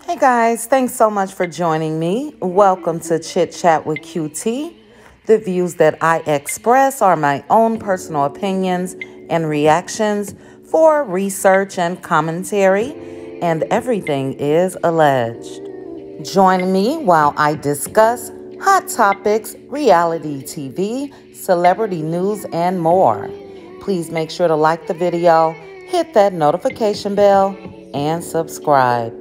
Hey guys, thanks so much for joining me. Welcome to Chit Chat with QT. The views that I express are my own personal opinions and reactions for research and commentary, and everything is alleged. Join me while I discuss hot topics, reality TV, celebrity news, and more. Please make sure to like the video, hit that notification bell, and subscribe.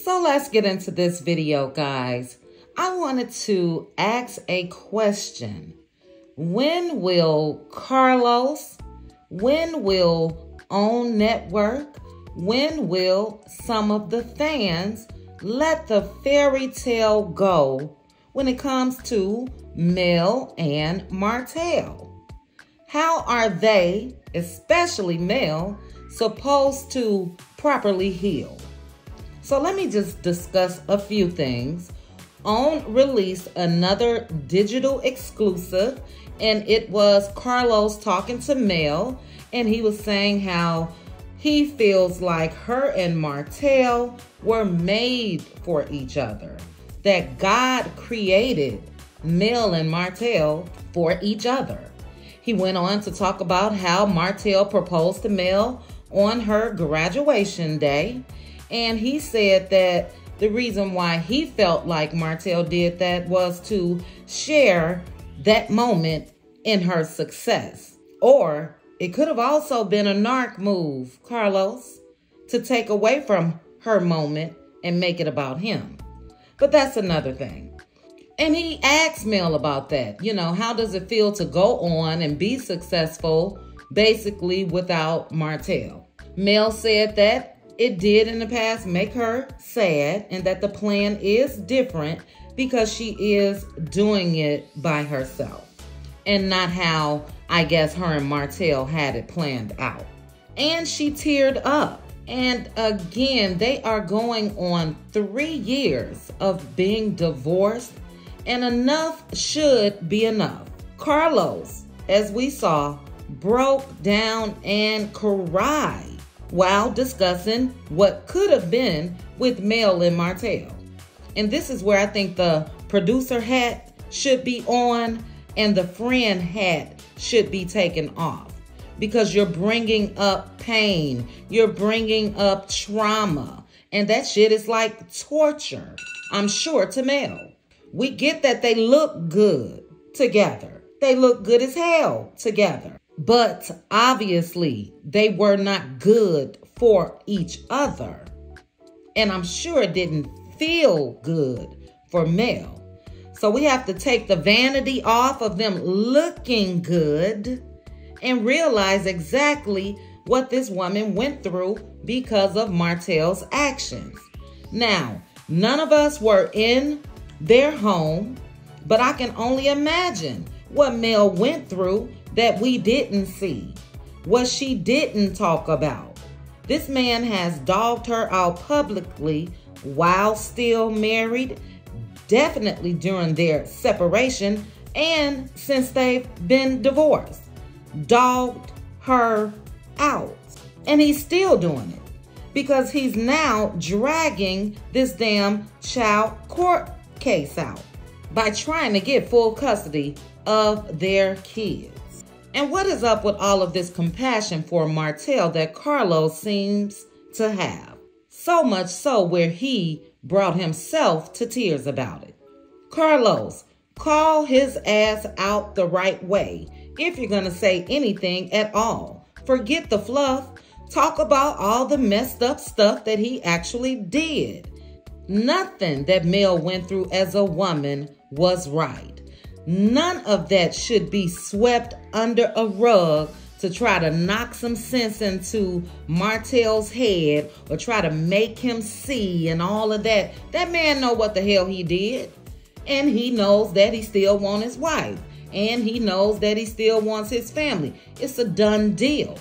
So let's get into this video, guys. I wanted to ask a question. When will Carlos, when will OWN Network, when will some of the fans let the fairy tale go when it comes to Mel and Martell? How are they, especially Mel, supposed to properly heal? So let me just discuss a few things. OWN released another digital exclusive, and it was Carlos talking to Mel, and he was saying how he feels like her and Martell were made for each other, that God created Mel and Martell for each other. He went on to talk about how Martell proposed to Mel on her graduation day. And he said that the reason why he felt like Martell did that was to share that moment in her success. Or it could have also been a narc move, Carlos, to take away from her moment and make it about him. But that's another thing. And he asked Mel about that. You know, how does it feel to go on and be successful basically without Martell? Mel said that it did in the past make her sad, and that the plan is different because she is doing it by herself and not how, I guess, her and Martell had it planned out. And she teared up. And again, they are going on 3 years of being divorced, and enough should be enough. Carlos, as we saw, broke down and cried while discussing what could have been with Mel and Martell. And this is where I think the producer hat should be on and the friend hat should be taken off, because you're bringing up pain, you're bringing up trauma, and that shit is like torture, I'm sure, to Mel. We get that they look good together. They look good as hell together. But obviously, they were not good for each other. And I'm sure it didn't feel good for Mel. So we have to take the vanity off of them looking good and realize exactly what this woman went through because of Martell's actions. Now, none of us were in their home, but I can only imagine what Mel went through that we didn't see, what she didn't talk about. This man has dogged her out publicly while still married, definitely during their separation, and since they've been divorced. Dogged her out. And he's still doing it because he's now dragging this damn child court case out by trying to get full custody of their kids. And what is up with all of this compassion for Martell that Carlos seems to have? So much so where he brought himself to tears about it. Carlos, call his ass out the right way if you're going to say anything at all. Forget the fluff. Talk about all the messed up stuff that he actually did. Nothing that Mel went through as a woman was right. None of that should be swept under a rug to try to knock some sense into Martell's head or try to make him see and all of that. That man know what the hell he did. And he knows that he still wants his wife. And he knows that he still wants his family. It's a done deal.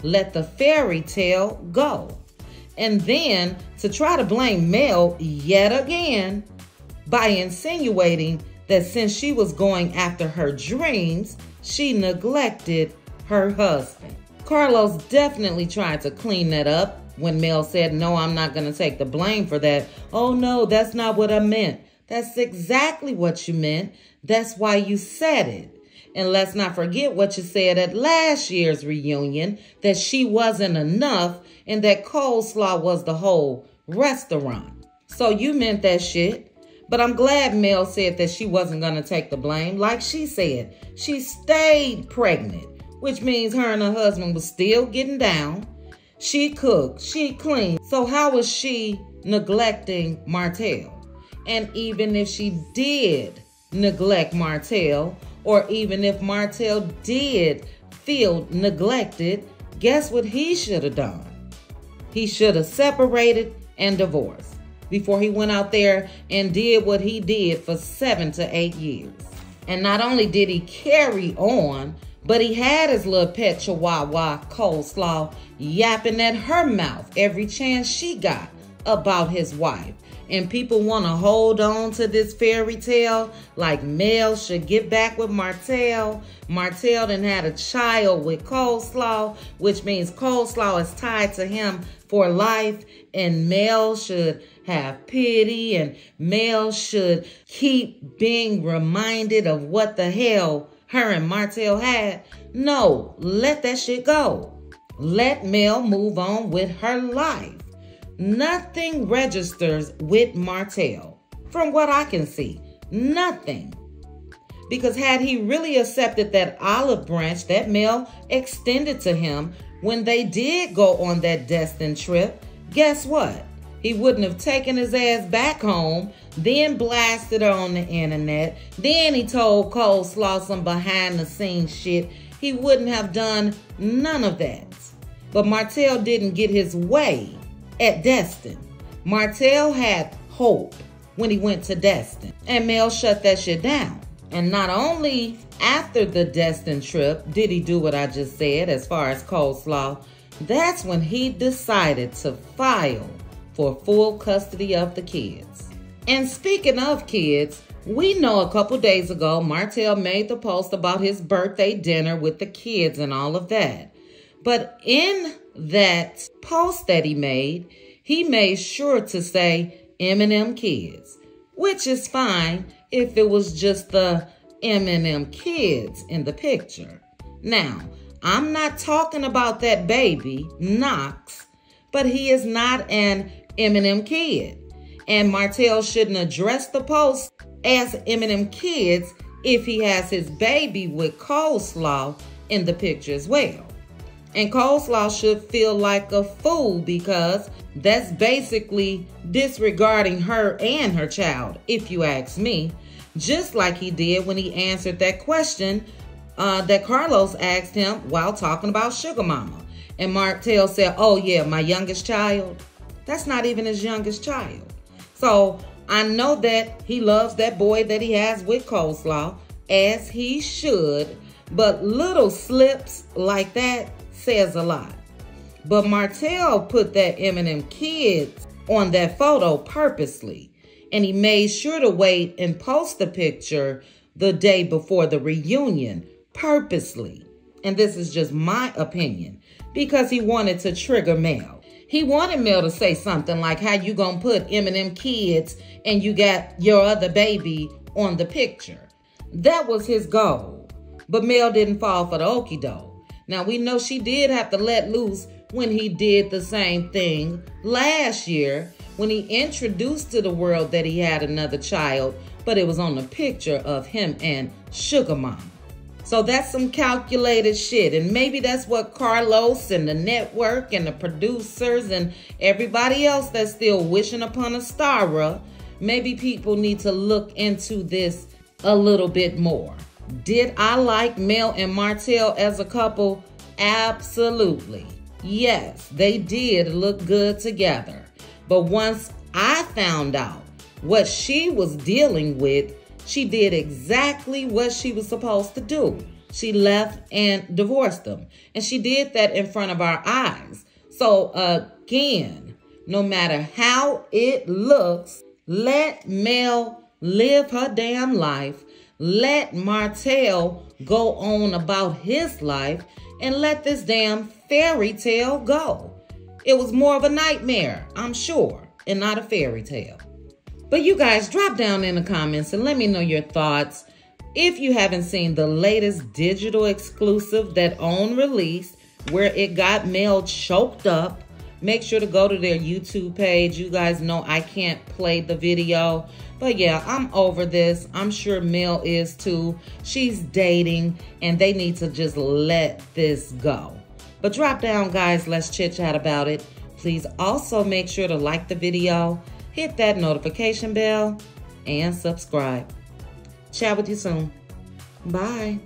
Let the fairy tale go. And then to try to blame Mel yet again by insinuating that since she was going after her dreams, she neglected her husband. Carlos definitely tried to clean that up when Mel said, "No, I'm not going to take the blame for that." "Oh no, that's not what I meant." "That's exactly what you meant. That's why you said it. And let's not forget what you said at last year's reunion, that she wasn't enough and that Coleslaw was the whole restaurant. So you meant that shit." But I'm glad Mel said that she wasn't going to take the blame. Like she said, she stayed pregnant, which means her and her husband was still getting down. She cooked, she cleaned. So how was she neglecting Martell? And even if she did neglect Martell, or even if Martell did feel neglected, guess what he should have done? He should have separated and divorced before he went out there and did what he did for 7 to 8 years. And not only did he carry on, but he had his little pet chihuahua, Coleslaw, yapping at her mouth every chance she got about his wife. And people want to hold on to this fairy tale like Mel should get back with Martell. Martell done had a child with Coleslaw, which means Coleslaw is tied to him for life. And Mel should have pity, and Mel should keep being reminded of what the hell her and Martell had. No, let that shit go. Let Mel move on with her life. Nothing registers with Martell, from what I can see. Nothing. Because had he really accepted that olive branch that Mel extended to him when they did go on that destined trip, guess what? He wouldn't have taken his ass back home, then blasted her on the internet. Then he told Coleslaw some behind the scenes shit. He wouldn't have done none of that. But Martell didn't get his way at Destin. Martell had hope when he went to Destin, and Mel shut that shit down. And not only after the Destin trip did he do what I just said as far as Coleslaw, that's when he decided to file for full custody of the kids. And speaking of kids, we know a couple days ago Martell made the post about his birthday dinner with the kids and all of that. But in that post that he made sure to say M&M kids, which is fine if it was just the M&M kids in the picture. Now, I'm not talking about that baby, Knox, but he is not an M&M kid. And Martell shouldn't address the post as M&M kids if he has his baby with Coleslaw in the picture as well. And Coleslaw should feel like a fool because that's basically disregarding her and her child, if you ask me. Just like he did when he answered that question that Carlos asked him while talking about Sugar Mama. And Martell said, "Oh yeah, my youngest child." That's not even his youngest child. So I know that he loves that boy that he has with Coleslaw, as he should. But little slips like that says a lot. But Martell put that M&M kids on that photo purposely. And he made sure to wait and post the picture the day before the reunion purposely. And this is just my opinion, because he wanted to trigger Mel. He wanted Mel to say something like, "How you gonna put M&M kids and you got your other baby on the picture?" That was his goal. But Mel didn't fall for the okie doke. Now, we know she did have to let loose when he did the same thing last year when he introduced to the world that he had another child, but it was on the picture of him and Sugar Mama. So that's some calculated shit. And maybe that's what Carlos and the network and the producers and everybody else that's still wishing upon a star, maybe people need to look into this a little bit more. Did I like Mel and Martell as a couple? Absolutely. Yes, they did look good together. But once I found out what she was dealing with, she did exactly what she was supposed to do. She left and divorced them. And she did that in front of our eyes. So again, no matter how it looks, let Mel live her damn life. Let Martell go on about his life and let this damn fairy tale go. It was more of a nightmare, I'm sure, and not a fairy tale. But you guys, drop down in the comments and let me know your thoughts. If you haven't seen the latest digital exclusive that OWN released, where it got Mel choked up, make sure to go to their YouTube page. You guys know I can't play the video. But yeah, I'm over this. I'm sure Mel is too. She's dating and they need to just let this go. But drop down, guys. Let's chit chat about it. Please also make sure to like the video, hit that notification bell, and subscribe. Chat with you soon. Bye.